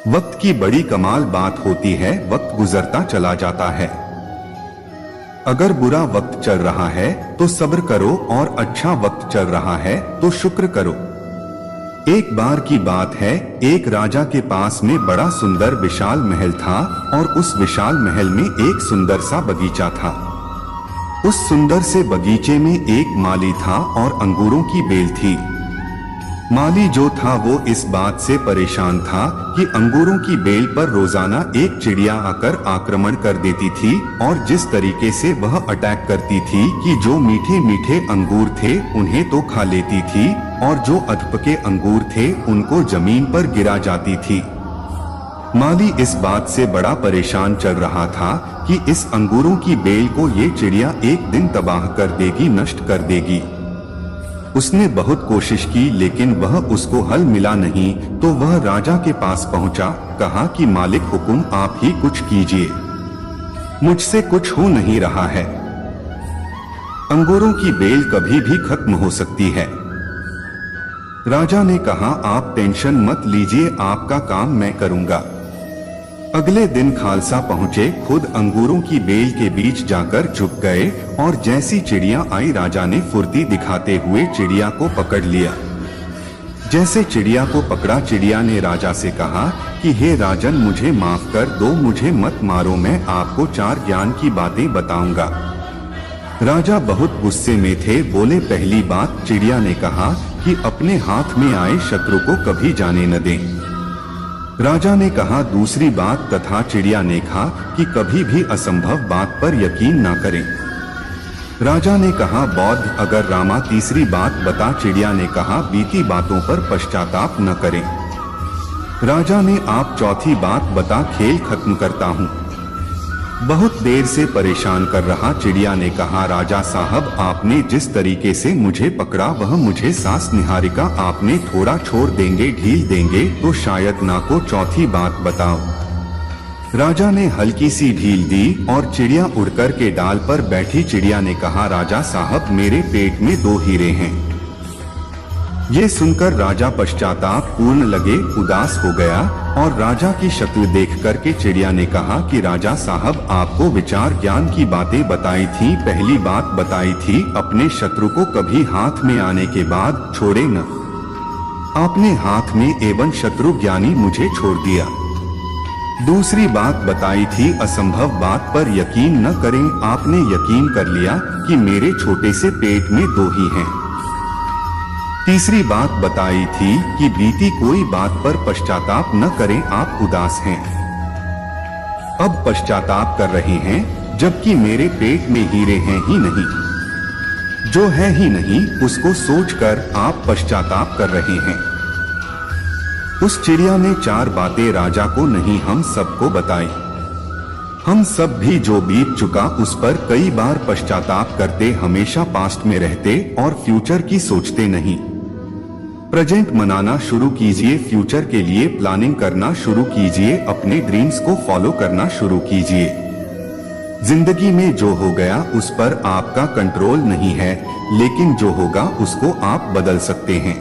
वक्त की बड़ी कमाल बात होती है, वक्त गुजरता चला जाता है। अगर बुरा वक्त चल रहा है तो सब्र करो और अच्छा वक्त चल रहा है तो शुक्र करो। एक बार की बात है, एक राजा के पास में बड़ा सुंदर विशाल महल था और उस विशाल महल में एक सुंदर सा बगीचा था। उस सुंदर से बगीचे में एक माली था और अंगूरों की बेल थी। माली जो था वो इस बात से परेशान था कि अंगूरों की बेल पर रोजाना एक चिड़िया आकर आक्रमण कर देती थी और जिस तरीके से वह अटैक करती थी कि जो मीठे मीठे अंगूर थे उन्हें तो खा लेती थी और जो अधपके अंगूर थे उनको जमीन पर गिरा जाती थी। माली इस बात से बड़ा परेशान चल रहा था कि इस अंगूरों की बेल को ये चिड़िया एक दिन तबाह कर देगी, नष्ट कर देगी। उसने बहुत कोशिश की लेकिन वह उसको हल मिला नहीं, तो वह राजा के पास पहुंचा, कहा कि मालिक हुकुम, आप ही कुछ कीजिए, मुझसे कुछ हो नहीं रहा है। अंगूरों की बेल कभी भी खत्म हो सकती है। राजा ने कहा, आप टेंशन मत लीजिए, आपका काम मैं करूंगा। अगले दिन खालसा पहुंचे, खुद अंगूरों की बेल के बीच जाकर झुक गए और जैसी चिड़िया आई राजा ने फुर्ती दिखाते हुए चिड़िया को पकड़ लिया। जैसे चिड़िया को पकड़ा, चिड़िया ने राजा से कहा कि हे राजन, मुझे माफ कर दो, मुझे मत मारो, मैं आपको 4 ज्ञान की बातें बताऊंगा। राजा बहुत गुस्से में थे, बोले, पहली बात, चिड़िया ने कहा कि अपने हाथ में आए शत्रु को कभी जाने न दें। राजा ने कहा, दूसरी बात, तथा चिड़िया ने कहा कि कभी भी असंभव बात पर यकीन ना करें। राजा ने कहा, बौद्ध अगर रामा। तीसरी बात बता, चिड़िया ने कहा, बीती बातों पर पश्चाताप न करें। राजा ने, आप चौथी बात बता, खेल खत्म करता हूँ। बहुत देर से परेशान कर रहा चिड़िया ने कहा, राजा साहब, आपने जिस तरीके से मुझे पकड़ा वह मुझे सांस निहारिका, आपने थोड़ा छोड़ देंगे, ढील देंगे तो शायद ना को चौथी बात बताओ। राजा ने हल्की सी ढील दी और चिड़िया उड़कर के डाल पर बैठी। चिड़िया ने कहा, राजा साहब, मेरे पेट में 2 हीरे हैं। ये सुनकर राजा पश्चाताप पूर्ण लगे, उदास हो गया और राजा की शक्ल देख कर के चिड़िया ने कहा कि राजा साहब, आपको विचार ज्ञान की बातें बताई थी। पहली बात बताई थी, अपने शत्रु को कभी हाथ में आने के बाद छोड़े न। आपने हाथ में एवं शत्रु ज्ञानी मुझे छोड़ दिया। दूसरी बात बताई थी, असंभव बात पर यकीन न करें। आपने यकीन कर लिया कि मेरे छोटे से पेट में 2 ही हैं। तीसरी बात बताई थी कि बीती कोई बात पर पश्चाताप न करें, आप उदास हैं। अब पश्चाताप कर रहे हैं जबकि मेरे पेट में हीरे हैं ही नहीं। जो है ही नहीं उसको सोचकर आप पश्चाताप कर रहे हैं। उस चिड़िया ने 4 बातें राजा को नहीं, हम सबको बताई। हम सब भी जो बीत चुका उस पर कई बार पश्चाताप करते, हमेशा पास्ट में रहते और फ्यूचर की सोचते नहीं। प्रेजेंट मनाना शुरू कीजिए, फ्यूचर के लिए प्लानिंग करना शुरू कीजिए, अपने ड्रीम्स को फॉलो करना शुरू कीजिए। जिंदगी में जो हो गया उस पर आपका कंट्रोल नहीं है, लेकिन जो होगा उसको आप बदल सकते हैं।